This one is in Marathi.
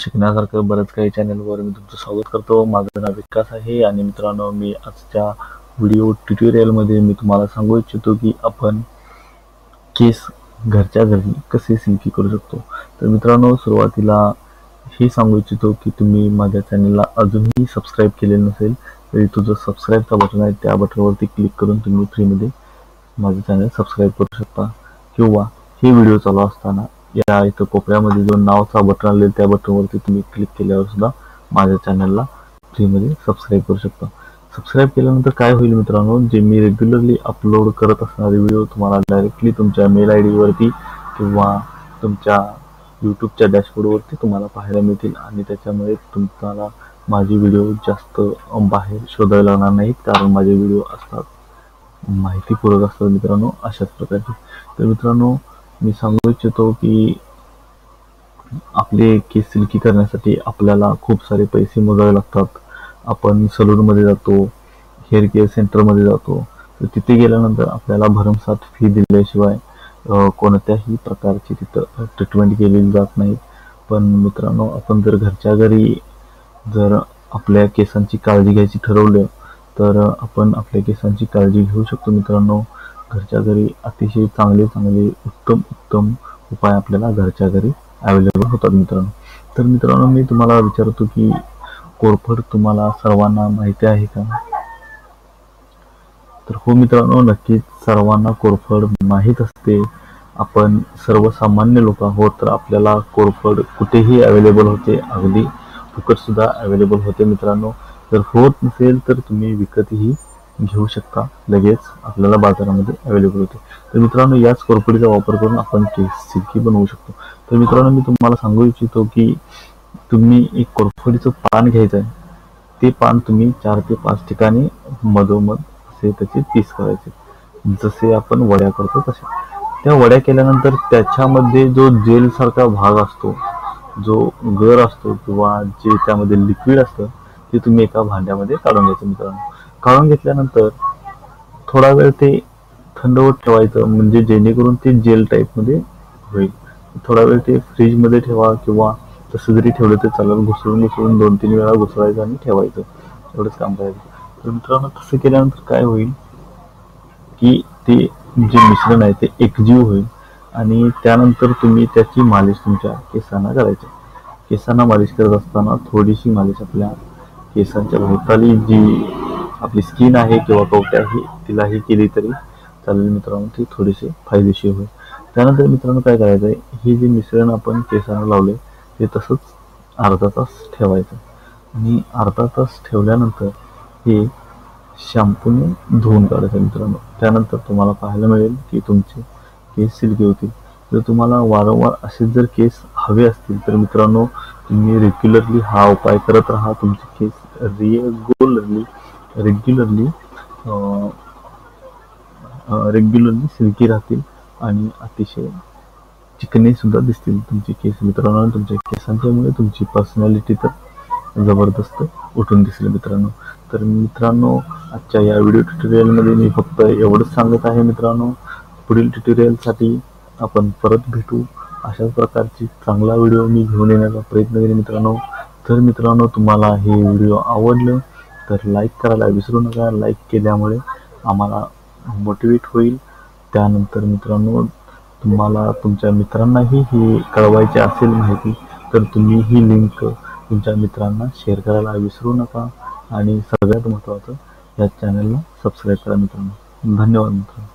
शिकण्यासारखं बरंच काही चॅनलवर मी तुमचं स्वागत करतो. माझं नाव विकास आहे आणि मित्रांनो, मी आजच्या व्हिडिओ ट्युटोरियलमध्ये मी तुम्हाला सांगू इच्छितो की आपण केस घरच्या घरी कसे सिल्की करू शकतो. तर मित्रांनो, सुरुवातीला हे सांगू इच्छितो की तुम्ही माझ्या चॅनलला अजूनही सबस्क्राईब केलेलं नसेल तरी तुझं सबस्क्राईबचं बटन आहे त्या बटनवरती क्लिक करून तुम्ही फ्रीमध्ये माझं चॅनल सबस्क्राईब करू शकता, किंवा हे व्हिडिओ चालू असताना या इथं कोपऱ्यामध्ये जो नावाचा बटन आलेला त्या बटनवरती तुम्ही क्लिक केल्यावर सुद्धा माझ्या चॅनलला फ्रीमध्ये सबस्क्राईब करू शकता. सबस्क्राईब केल्यानंतर काय होईल मित्रांनो, जे मी रेग्युलरली अपलोड करत असणारे व्हिडिओ तुम्हाला डायरेक्टली तुमच्या मेल आय डीवरती किंवा तुमच्या यूट्यूबच्या डॅशबोर्डवरती तुम्हाला पाहायला मिळतील आणि त्याच्यामुळे तुम्हाला माझे व्हिडिओ जास्त बाहेर शोधायला लागणार नाहीत, कारण माझे व्हिडिओ असतात माहितीपूर्वक असतात मित्रांनो, अशाच प्रकारचे. तर मित्रांनो, मी सांगू इच्छितो की आपले केस सिल्की करण्यासाठी आपल्याला खूप सारे पैसे मोजावे लागतात. आपण सलूनमध्ये जातो, हेअर केअर सेंटरमध्ये जातो, तर तिथे गेल्यानंतर आपल्याला भरमसाठ फी दिल्याशिवाय कोणत्याही प्रकारची तिथं ट्रीटमेंट केलेली जात नाही. पण मित्रांनो, आपण जर घरच्या घरी जर आपल्या केसांची काळजी घ्यायची ठरवलं तर आपण आपल्या केसांची काळजी घेऊ शकतो मित्रांनो. घरच्या घरी अतिशय चांगले उत्तम उपाय आपल्याला घरच्या घरी अवेलेबल होतात मित्रांनो. तर मित्रांनो, मी तुम्हाला विचारतो की कोरफड तुम्हाला सर्वांना माहिती आहे का? तर हो मित्रांनो, नक्कीच सर्वांना कोरफड माहीत असते. आपण सर्वसामान्य लोक आहोत, तर आपल्याला कोरफड कुठेही अवेलेबल होते, अगदी फुकट सुद्धा अवेलेबल होते मित्रांनो. जर होत नसेल तर तुम्ही विकतही घेऊ शकता, लगेच आपल्याला बाजारामध्ये अवेलेबल होते. तर मित्रांनो, याच कोरफडीचा वापर करून आपण केस सिल्की बनवू शकतो. तर मित्रांनो, मी तुम्हाला सांगू इच्छितो की तुम्ही एक कोरफडीचं पान घ्यायचं आहे. ते पान तुम्ही 4 ते 5 ठिकाणी मधोमध असे त्याचे पीस करायचे, जसे आपण वड्या करतो तसे. त्या वड्या केल्यानंतर त्याच्यामध्ये जो जेल सारखा भाग असतो, जो गर असतो किंवा जे त्यामध्ये लिक्विड असतं, ते तुम्ही एका भांड्यामध्ये काढून घ्यायचं मित्रांनो. काढून घेतल्यानंतर थोडा वेळ ते थंड होत ठेवायचं, म्हणजे जेणेकरून ते जेल टाईपमध्ये होईल. थोडा वेळ ते फ्रीजमध्ये ठेवा किंवा तसं जरी ठेवलं तर चालेल. घुसळून 2-3 वेळा घुसळायचं आणि ठेवायचं, एवढंच काम करायचं. तर मित्रांनो, तसं केल्यानंतर काय होईल की ते जे मिश्रण आहे ते एकजीव होईल आणि त्यानंतर तुम्ही त्याची मालिश तुमच्या केसांना करायची. केसांना मालिश करत असताना थोडीशी मालिश आपल्या केसांच्या भोवताली जी आपली स्किन आहे किंवा कवटे आहे तिलाही केली तरी चालेल मित्रांनो, ती थोडीशी फायदेशीर होईल. त्यानंतर मित्रांनो काय करायचं आहे, हे जे मिश्रण आपण केसांना लावले ते तसंच अर्धा तास ठेवायचं आणि अर्धा तास ठेवल्यानंतर हे शॅम्पूने धुवून काढायचं मित्रांनो. त्यानंतर तुम्हाला पाहायला मिळेल की तुमचे केस सिल्की होतील. जर तुम्हाला वारंवार असे जर केस हवे असतील तर मित्रांनो, तुम्ही रेग्युलरली हा उपाय करत राहा. तुमचे केस रेग्युलरली सिल्की राहतील आणि अतिशय चिकने सुद्धा दिसतील तुमचे केस मित्रांनो. तुमच्या केसांच्यामुळे तुमची पर्सनॅलिटी तर जबरदस्त उठून दिसेल मित्रांनो. तर मित्रांनो, आजच्या या व्हिडिओ ट्युटोरियलमध्ये मी फक्त एवढंच सांगत आहे मित्रांनो. पुढील ट्युटोरियलसाठी आपण परत भेटू. अशाच प्रकारची चांगला व्हिडिओ मी घेऊन येण्याचा प्रयत्न करेन मित्रांनो. तर मित्रांनो, तुम्हाला हे व्हिडिओ आवडलं तर लाईक करायला विसरू नका. लाईक केल्यामुळे आम्हाला मोटिवेट होईल. त्यानंतर मित्रांनो, तुम्हाला तुमच्या मित्रांनाही हे कळवायचे असेल माहिती, तर तुम्ही ही लिंक तुमच्या मित्रांना शेअर करायला विसरू नका. आणि सगळ्यात महत्त्वाचं, या चॅनलला सबस्क्राईब करा मित्रांनो. धन्यवाद मित्रांनो.